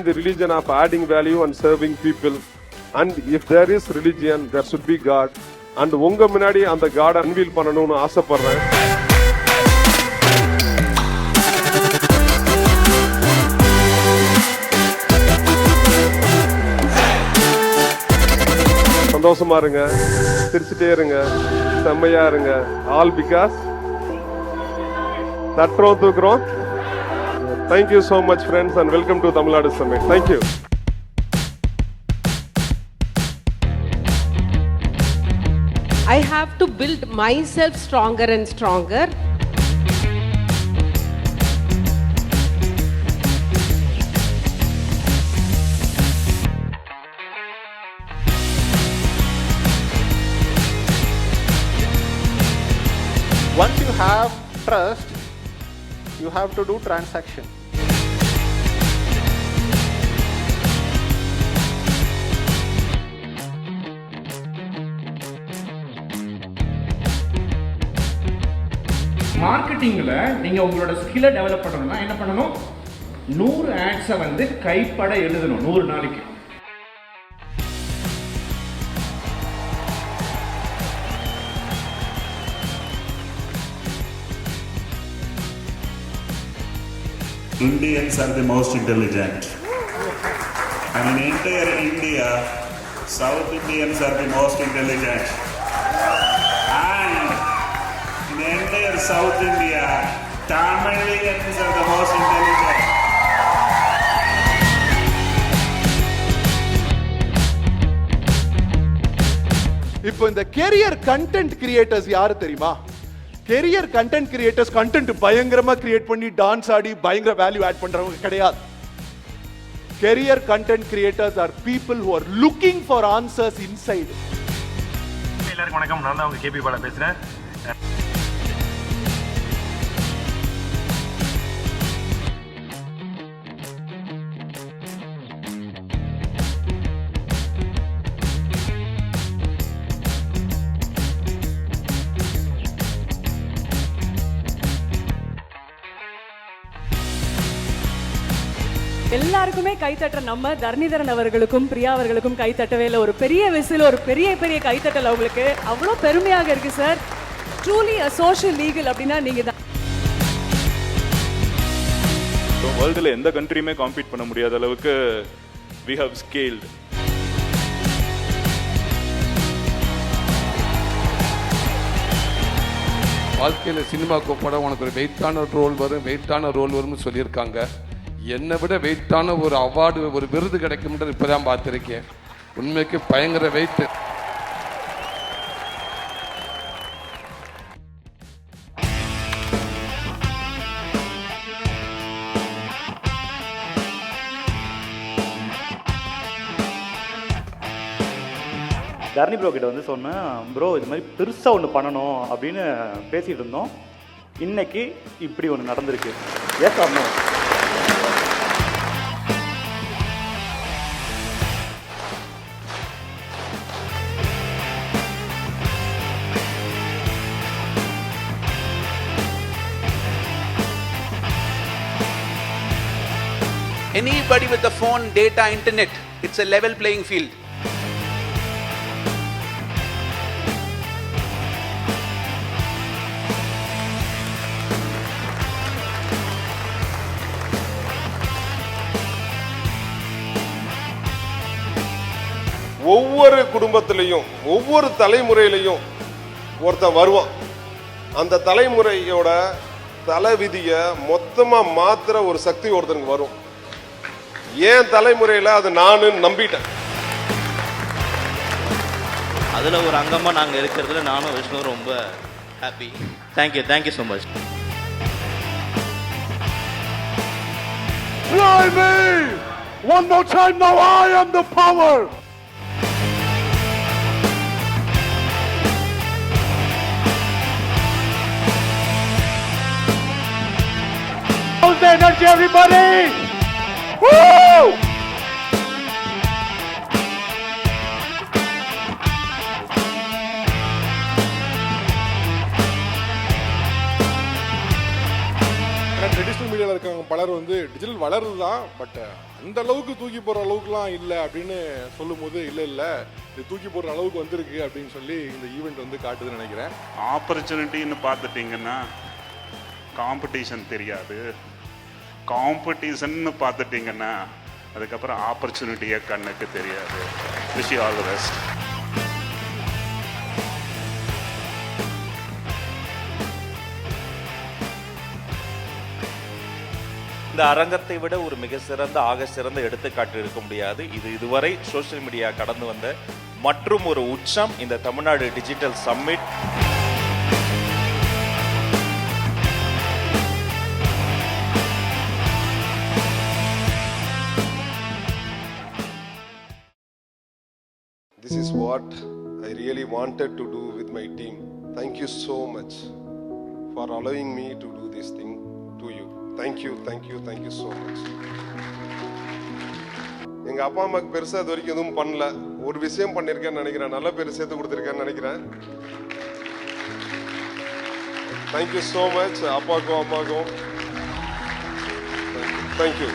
the religion of adding value and serving people. And if there is religion, there should be God. And உங்க முன்னாடி அந்த God unveil பண்ணணும்னு ஆசைப்படுறேன். சந்தோஷமா இருங்க, சிரிச்சுட்டே இருங்க, செம்மையா இருங்க. All because தட்டுறோம் தூக்குறோம். Thank you so much friends and welcome to Tamil Nadu Summit. Thank you. I have to build myself stronger and stronger. Once you have trust, you have to do transaction. மார்க்கெட்டிங்கில் நீங்கள் உங்களோட ஸ்கில்லை develop பண்ணணும்னா என்ன பண்ணணும்? 100 ஆட்ஸை வந்து கைப்பட எழுதணும் 100 நாளைக்கு. Indians are the most intelligent. And in entire India, South Indians are the most intelligent. And in entire South India, Tamilians are the most intelligent. இப்போ இந்த கெரியர் கண்டென்ட் கிரியேட்டர்ஸ் யாரு தெரியுமா? கெரியர் கண்டென்ட் கிரியேட்டர்ஸ் கண்டென்ட் பயங்கரமா create பண்ணி dance ஆடி பயங்கர value add பண்றவங்க கிடையாது. Career content creators are people who are looking for answers inside. எல்லாருக்கும் வணக்கம், நான் தான் உங்க கேபி பாலா பேசுறேன். எல்லாருக்குமே கைத்தட்ட நம்ம தரணிதரன் அவர்களுக்கும் பிரியா அவர்களுக்கும் கைத்தட்டவே இல்லை. ஒரு பெரிய விசில், ஒரு பெரிய பெரிய கைத்தட்டல் அவங்களுக்கு அவ்வளோ பெருமையாக இருக்கு சார். ட்ரூலி அ சோஷியல் லீகல் அப்படின்னா நீங்க தான். வேர்ல்டில் எந்த கண்ட்ரியுமே காம்பீட் பண்ண முடியாத அளவுக்கு we have scaled. வாழ்க்கையில் சினிமா கூப்பிட உனக்கு ஒரு வெயிட்டான ரோல் வரும்னு சொல்லியிருக்காங்க. என்னை விட வெயிட்டான ஒரு அவார்டு, ஒரு விருது கிடைக்கும்ன்றது இப்போதான் பார்த்துருக்கேன். உண்மைக்கு பயங்கர வெயிட். தரணி ப்ரோ கிட்ட வந்து சொன்னேன், ப்ரோ இது மாதிரி பெருசாக ஒன்று பண்ணணும் அப்படின்னு பேசிகிட்டு இருந்தோம். இன்னைக்கு இப்படி ஒன்று நடந்திருக்கு. Yes or no? Anybody with the phone, data, internet, it's a level playing field. ஒவ்வொரு குடும்பத்திலையும் ஒவ்வொரு தலைமுறையிலையும் ஒருத்தன் வருவான். அந்த தலைமுறையோட தலைவிதியை மொத்தமா மாத்திர ஒரு சக்தி ஒருத்தனுக்கு வரும். ஏன் தலைமுறையில் அது நானு நம்பிட்டேன். அதில் ஒரு அங்கமாக நாங்கள் இருக்கிறதுல நானும் விஷ்ணு ரொம்ப happy. Thank you so much. Fly me! One more time now, I am the power! How's the energy, everybody? Woo! Traditional மீடியாவில் இருக்காங்க இன்னும் பலர் வந்து டிஜிட்டல் வளருது தான், பட் அந்த அளவுக்கு தூக்கி போடுற அளவுக்குலாம் இல்லை அப்படின்னு சொல்லும்போது இல்லை இது தூக்கி போடுற அளவுக்கு வந்திருக்கு அப்படின்னு சொல்லி இந்த ஈவெண்ட் வந்து காட்டுதுன்னு நினைக்கிறேன். ஆப்பர்ச்சுனிட்டின்னு பார்த்துட்டிங்கன்னா காம்படிஷன் தெரியாது, காம்படிஷன்னு பார்த்துட்டிங்கன்னா அதுக்கப்புறம் ஆப்பர்ச்சுனிட்டியே கண்ணுக்கு தெரியாது. Wish you all the best. இந்த அரங்கத்தை விட ஒரு மிக சிறந்த ஆக சிறந்த எடுத்துக்காட்டு இருக்க முடியாது. இது இதுவரை சோஷியல் மீடியா கடந்து வந்த மற்றும் ஒரு உச்சம் இந்த Tamil Nadu digital summit. This is what I really wanted to do with my team. Thank you so much for allowing me to do this thing to you. Thank you so much. எங்க அப்பா அம்மாக்கு பெருசா இது வரைக்கும் எதுவும் பண்ணல, ஒரு விஷயம் பண்ணிருக்கேன்னு நினைக்கிறேன், நல்ல பேர் சேர்த்து கொடுத்துருக்கேன்னு நினைக்கிறேன். Thank you so much அப்பாக்கும் அம்மாக்கும். Thank you.